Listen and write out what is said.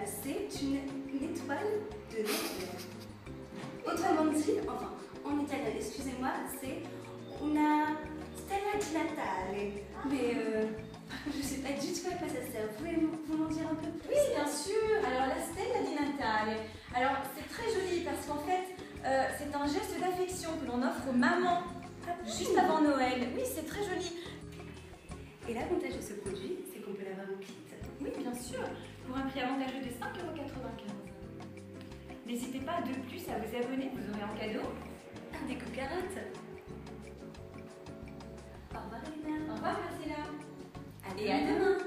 c'est une étoile de Noël. Autrement dit, enfin, en italien, excusez-moi, c'est una stella di Natale. Mais je sais pas du tout à quoi ça sert. Vous m'en dire un peu plus? Oui, bien sûr. Alors, la stella di Natale. Alors, c'est très joli parce qu'en fait, c'est un geste d'affection que l'on offre aux mamans juste avant Noël. Oui, c'est très joli. Et l'avantage de ce produit, c'est qu'on peut l'avoir en kit. Oui, bien sûr. Pour un prix avantageux de 5,95 €. N'hésitez pas de plus à vous abonner, vous aurez en cadeau Un déco carotte. Au revoir Elena. Au revoir Marcella. Et à demain.